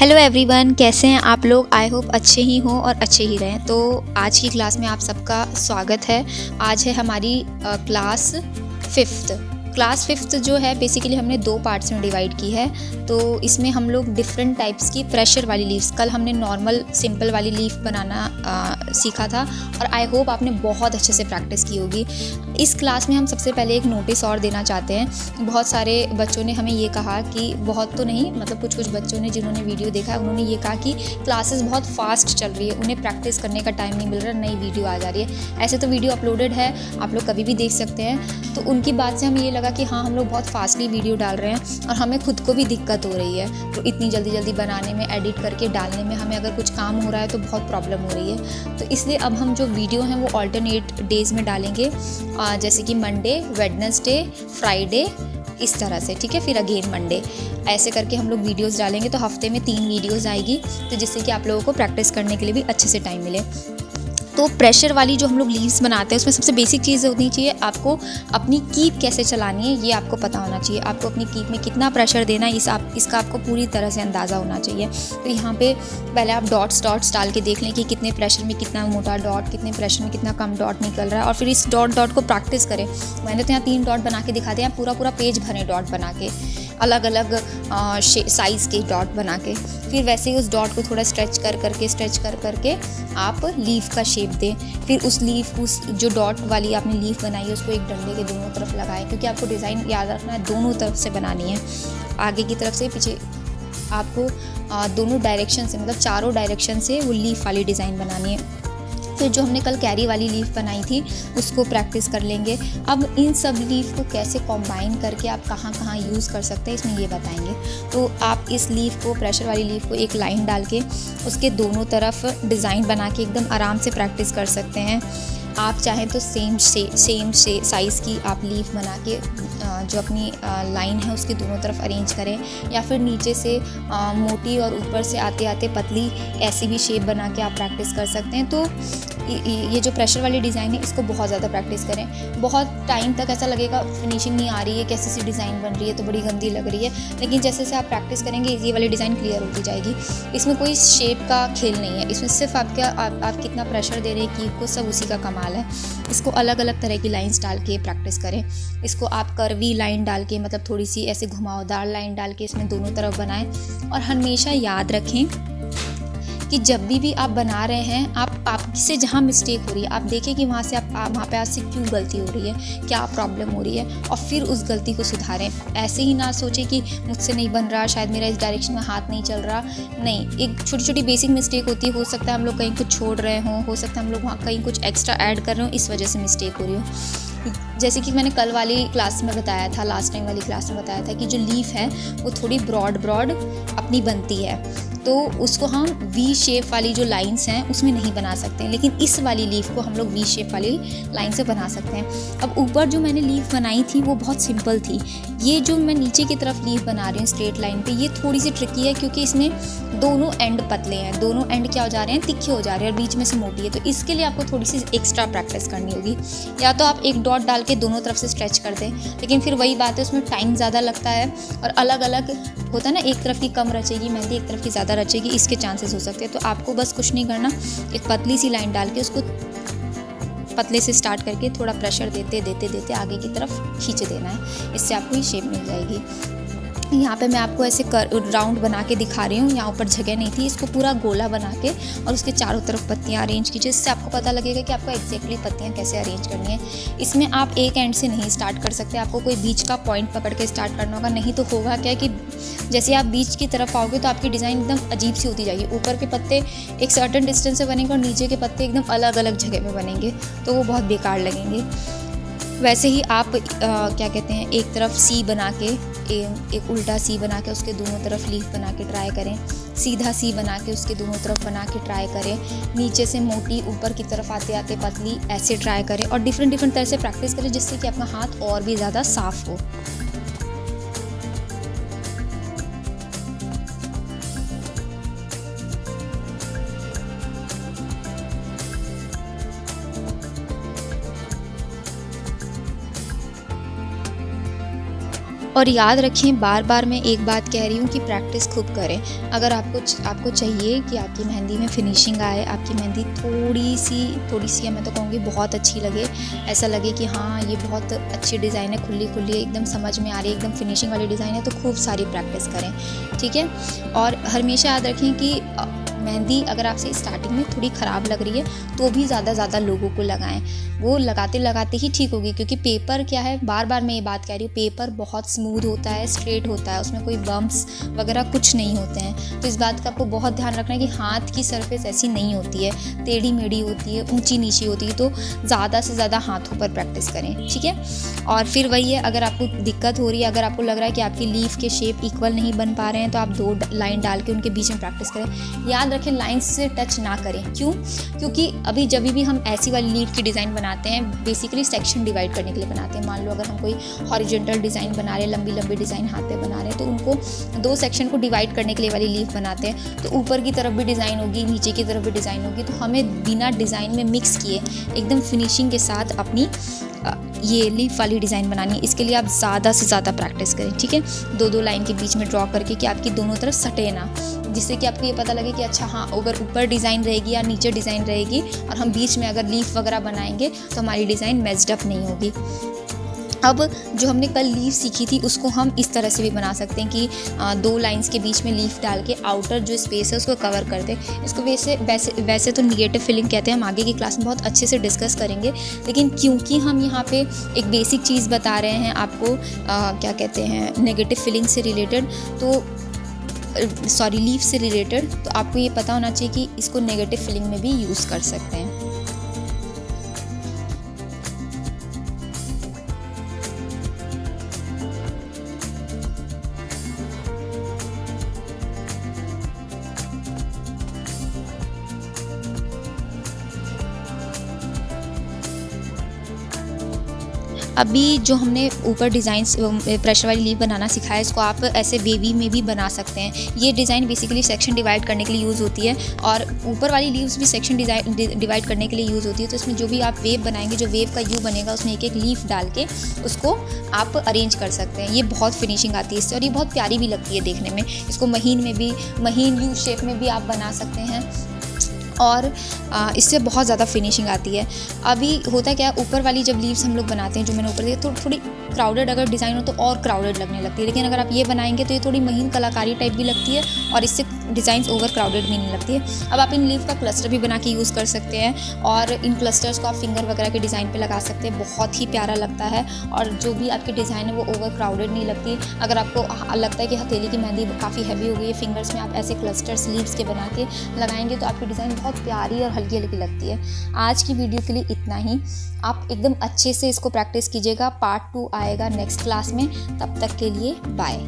Hello everyone, कैसे हैं आप लोग। आई होप अच्छे ही हों और अच्छे ही रहें। तो आज की क्लास में आप सबका स्वागत है। आज है हमारी क्लास फिफ्थ जो है बेसिकली हमने दो पार्ट्स में डिवाइड की है। तो इसमें हम लोग डिफरेंट टाइप्स की प्रेशर वाली लीव्स, कल हमने नॉर्मल सिंपल वाली लीफ बनाना सीखा था और आई होप आपने बहुत अच्छे से प्रैक्टिस की होगी। इस क्लास में हम सबसे पहले एक नोटिस और देना चाहते हैं। बहुत सारे बच्चों ने हमें ये कहा कि, बहुत तो नहीं, मतलब कुछ बच्चों ने जिन्होंने वीडियो देखा है उन्होंने ये कहा कि क्लासेस बहुत फास्ट चल रही है, उन्हें प्रैक्टिस करने का टाइम नहीं मिल रहा, नई वीडियो आ जा रही है। ऐसे तो वीडियो अपलोडेड है, आप लोग कभी भी देख सकते हैं। तो उनकी बात से हमें ये लगा कि हाँ, हम लोग बहुत फास्टली वीडियो डाल रहे हैं और हमें खुद को भी दिक्कत हो रही है। तो इतनी जल्दी बनाने में, एडिट करके डालने में हमें अगर कुछ काम हो रहा है तो बहुत प्रॉब्लम हो रही है। तो इसलिए अब हम जो वीडियो हैं वो ऑल्टरनेट डेज़ में डालेंगे, जैसे कि मंडे, वेडनेसडे, फ्राइडे, इस तरह से, ठीक है। फिर अगेन मंडे, ऐसे करके हम लोग वीडियोस डालेंगे। तो हफ्ते में 3 वीडियोस आएगी, तो जिससे कि आप लोगों को प्रैक्टिस करने के लिए भी अच्छे से टाइम मिले। तो प्रेशर वाली जो हम लोग लीव्स बनाते हैं उसमें सबसे बेसिक चीज़ होनी चाहिए, आपको अपनी कीप कैसे चलानी है ये आपको पता होना चाहिए। आपको अपनी कीप में कितना प्रेशर देना है इसका आपको पूरी तरह से अंदाज़ा होना चाहिए। तो यहाँ पे पहले आप डॉट्स डाल के देख लें कि कितने प्रेशर में कितना मोटा डॉट, कितने प्रेशर में कितना कम डॉट निकल रहा है, और फिर इस डॉट को प्रैक्टिस करें। मैंने तो यहाँ 3 डॉट बना के दिखा दिया, पूरा पेज भरें डॉट बना के, अलग अलग साइज़ के डॉट बना के। फिर वैसे ही उस डॉट को थोड़ा स्ट्रेच कर करके आप लीफ का शेप दें। फिर उस जो डॉट वाली आपने लीफ बनाई है उसको एक डंडे के दोनों तरफ लगाएं, क्योंकि आपको डिज़ाइन याद रखना है, दोनों तरफ से बनानी है, आगे की तरफ से, पीछे आपको दोनों डायरेक्शन से, मतलब चारों डायरेक्शन से वो लीफ वाली डिज़ाइन बनानी है। फिर जो हमने कल कैरी वाली लीफ बनाई थी उसको प्रैक्टिस कर लेंगे। अब इन सब लीफ को कैसे कॉम्बाइन करके आप कहाँ कहाँ यूज़ कर सकते हैं इसमें ये बताएंगे। तो आप इस लीफ को, प्रेशर वाली लीफ को एक लाइन डाल के उसके दोनों तरफ डिज़ाइन बना के एकदम आराम से प्रैक्टिस कर सकते हैं। आप चाहें तो सेम साइज़ की आप लीफ बना के जो अपनी लाइन है उसके दोनों तरफ अरेंज करें, या फिर नीचे से मोटी और ऊपर से आते आते पतली, ऐसी भी शेप बना के आप प्रैक्टिस कर सकते हैं। तो ये जो प्रेशर वाली डिज़ाइन है इसको बहुत ज़्यादा प्रैक्टिस करें। बहुत टाइम तक ऐसा लगेगा फिनिशिंग नहीं आ रही है, कैसी सी डिज़ाइन बन रही है, तो बड़ी गंदी लग रही है, लेकिन जैसे जैसे आप प्रैक्टिस करेंगे ये वाली डिज़ाइन क्लियर होती जाएगी। इसमें कोई शेप का खेल नहीं है, इसमें सिर्फ आप कितना प्रेशर दे रहे हैं कीप को, सब उसी का कमाल है। इसको अलग अलग तरह की लाइंस डाल के प्रैक्टिस करें। इसको आप कर्वी लाइन डाल के, मतलब थोड़ी सी ऐसे घुमावदार लाइन डाल के इसमें दोनों तरफ बनाएं। और हमेशा याद रखें कि जब भी आप बना रहे हैं, आपसे जहाँ मिस्टेक हो रही है आप देखें कि वहाँ पे आपसे क्यों गलती हो रही है, क्या प्रॉब्लम हो रही है, और फिर उस गलती को सुधारें। ऐसे ही ना सोचें कि मुझसे नहीं बन रहा, शायद मेरा इस डायरेक्शन में हाथ नहीं चल रहा। नहीं, एक छोटी बेसिक मिस्टेक होती है, हो सकता है हम लोग कहीं कुछ छोड़ रहे हों, हो सकता है हम लोग वहाँ कहीं कुछ एक्स्ट्रा ऐड कर रहे हो, इस वजह से मिस्टेक हो रही हो। जैसे कि मैंने कल वाली क्लास में बताया था, लास्ट टाइम वाली क्लास में बताया था कि जो लीफ है वो थोड़ी ब्रॉड अपनी बनती है, तो उसको हम वी शेप वाली जो लाइंस हैं उसमें नहीं बना सकते हैं, लेकिन इस वाली लीफ को हम लोग वी शेप वाली लाइन से बना सकते हैं। अब ऊपर जो मैंने लीफ बनाई थी वो बहुत सिंपल थी। ये जो मैं नीचे की तरफ लीफ बना रही हूँ स्ट्रेट लाइन पे, ये थोड़ी सी ट्रिकी है, क्योंकि इसमें दोनों एंड पतले हैं, दोनों एंड क्या हो जा रहे हैं, तिखे हो जा रहे हैं, और बीच में से मोटी है। तो इसके लिए आपको थोड़ी सी एक्स्ट्रा प्रैक्टिस करनी होगी। या तो आप एक डॉट डाल के दोनों तरफ से स्ट्रेच कर दें, लेकिन फिर वही बात है, उसमें टाइम ज़्यादा लगता है, और अलग अलग होता है ना, एक तरफ की कम रचेगी मेहंदी, एक तरफ की ज़्यादा रचेगी, इसके चांसेस हो सकते हैं। तो आपको बस कुछ नहीं करना, एक पतली सी लाइन डाल के उसको पतले से स्टार्ट करके थोड़ा प्रेशर देते आगे की तरफ खींच देना है, इससे आपको ये शेप मिल जाएगी। यहाँ पे मैं आपको ऐसे राउंड बना के दिखा रही हूँ, यहाँ ऊपर जगह नहीं थी, इसको पूरा गोला बना के और उसके चारों तरफ पत्तियाँ अरेंज कीजिए, इससे आपको पता लगेगा कि आपको एग्जैक्टली पत्तियाँ कैसे अरेंज करनी है। इसमें आप एक एंड से नहीं स्टार्ट कर सकते, आपको कोई बीच का पॉइंट पकड़ के स्टार्ट करना होगा, नहीं तो होगा क्या कि जैसे आप बीच की तरफ आओगे तो आपकी डिज़ाइन एकदम अजीब सी होती जाएगी। ऊपर के पत्ते एक सर्टेन डिस्टेंस से बनेंगे और नीचे के पत्ते एकदम अलग अलग जगह में बनेंगे, तो वो बहुत बेकार लगेंगे। वैसे ही आप क्या कहते हैं, एक तरफ सी बना के, एक उल्टा सी बना के उसके दोनों तरफ लीफ बना के ट्राई करें, सीधा सी बना के उसके दोनों तरफ बना के ट्राई करें, नीचे से मोटी ऊपर की तरफ आते आते पतली, ऐसे ट्राई करें, और डिफरेंट तरह से प्रैक्टिस करें, जिससे कि आपका हाथ और भी ज़्यादा साफ हो। और याद रखें, बार बार मैं एक बात कह रही हूँ कि प्रैक्टिस खूब करें। अगर आपको चाहिए कि आपकी मेहंदी में फिनिशिंग आए, आपकी मेहंदी थोड़ी सी मैं तो कहूँगी बहुत अच्छी लगे, ऐसा लगे कि हाँ ये बहुत अच्छी डिज़ाइन है, खुली एकदम समझ में आ रही है, एकदम फिनिशिंग वाली डिज़ाइन है, तो खूब सारी प्रैक्टिस करें, ठीक है। और हमेशा याद रखें कि मेहंदी अगर आपसे स्टार्टिंग में थोड़ी ख़राब लग रही है तो भी ज़्यादा लोगों को लगाएं, वो लगाते ही ठीक होगी। क्योंकि पेपर क्या है, बार बार मैं ये बात कह रही हूँ, पेपर बहुत स्मूथ होता है, स्ट्रेट होता है, उसमें कोई बम्प्स वगैरह कुछ नहीं होते हैं। तो इस बात का आपको बहुत ध्यान रखना है कि हाथ की सरफेस ऐसी नहीं होती है, टेढ़ी मेढ़ी होती है, ऊंची नीची होती है। तो ज़्यादा से ज़्यादा हाथों पर प्रैक्टिस करें, ठीक है। और फिर वही है, अगर आपको दिक्कत हो रही है, अगर आपको लग रहा है कि आपकी लीफ के शेप इक्वल नहीं बन पा रहे हैं, तो आप 2 लाइन डाल के उनके बीच में प्रैक्टिस करें। याद रखें, लाइंस से टच ना करें। क्यों? क्योंकि अभी जब भी हम ऐसी वाली लीफ की डिज़ाइन बनाते हैं, बेसिकली सेक्शन डिवाइड करने के लिए बनाते हैं। मान लो अगर हम कोई हॉरिजॉन्टल डिज़ाइन बना रहे हैं, लंबी डिज़ाइन हाथ पे बना रहे हैं, तो उनको 2 सेक्शन को डिवाइड करने के लिए वाली लीफ बनाते हैं। तो ऊपर की तरफ भी डिज़ाइन होगी, नीचे की तरफ भी डिज़ाइन होगी। तो हमें बिना डिज़ाइन में मिक्स किए एकदम फिनिशिंग के साथ अपनी ये लीफ वाली डिज़ाइन बनानी है। इसके लिए आप ज़्यादा से ज़्यादा प्रैक्टिस करें, ठीक है। 2 लाइन के बीच में ड्रॉ करके कि आपकी दोनों तरफ सटे ना, जिससे कि आपको ये पता लगे कि अच्छा हाँ, अगर ऊपर डिज़ाइन रहेगी या नीचे डिज़ाइन रहेगी और हम बीच में अगर लीफ वगैरह बनाएंगे तो हमारी डिज़ाइन मैच्ड अप नहीं होगी। अब जो हमने कल लीफ सीखी थी उसको हम इस तरह से भी बना सकते हैं कि 2 लाइंस के बीच में लीफ डाल के आउटर जो स्पेस है उसको कवर कर दें। इसको वैसे तो निगेटिव फिलिंग कहते हैं, हम आगे की क्लास में बहुत अच्छे से डिस्कस करेंगे। लेकिन क्योंकि हम यहाँ पे एक बेसिक चीज़ बता रहे हैं आपको, क्या कहते हैं, नेगेटिव फिलिंग से रिलेटेड, तो लीफ से रिलेटेड, तो आपको ये पता होना चाहिए कि इसको नेगेटिव फिलिंग में भी यूज़ कर सकते हैं। अभी जो हमने ऊपर डिज़ाइंस प्रेशर वाली लीफ बनाना सिखाया, इसको आप ऐसे वेवी में भी बना सकते हैं। ये डिज़ाइन बेसिकली सेक्शन डिवाइड करने के लिए यूज़ होती है, और ऊपर वाली लीव्स भी सेक्शन डिवाइड करने के लिए यूज़ होती है। तो इसमें जो भी आप वेव बनाएंगे, जो वेव का यू बनेगा, उसमें एक लीफ डाल के उसको आप अरेंज कर सकते हैं। ये बहुत फिनिशिंग आती है इससे, और ये बहुत प्यारी भी लगती है देखने में। इसको महीन यू शेप में भी आप बना सकते हैं, और इससे बहुत ज़्यादा फिनिशिंग आती है। अभी होता क्या है, ऊपर वाली जब लीव्स हम लोग बनाते हैं, जो मैंने ऊपर दिया, तो थोड़ी क्राउडेड अगर डिज़ाइन हो तो और क्राउडेड लगने लगती है। लेकिन अगर आप ये बनाएंगे तो ये थोड़ी महीन कलाकारी टाइप भी लगती है, और इससे डिज़ाइंस ओवर क्राउडेड भी नहीं लगती है। अब आप इन लीफ का क्लस्टर भी बना के यूज़ कर सकते हैं, और इन क्लस्टर्स को आप फिंगर वगैरह के डिज़ाइन पे लगा सकते हैं। बहुत ही प्यारा लगता है, और जो भी आपकी डिज़ाइन है वो ओवर क्राउडेड नहीं लगती। अगर आपको लगता है कि हथेली की मेहंदी काफ़ी हैवी हो गई है, फिंगर्स में आप ऐसे क्लस्टर्स लीव्स के बना के लगाएंगे तो आपकी डिज़ाइन बहुत प्यारी और हल्की लगती है। आज की वीडियो के लिए इतना ही। आप एकदम अच्छे से इसको प्रैक्टिस कीजिएगा। पार्ट 2 आएगा नेक्स्ट क्लास में। तब तक के लिए बाय।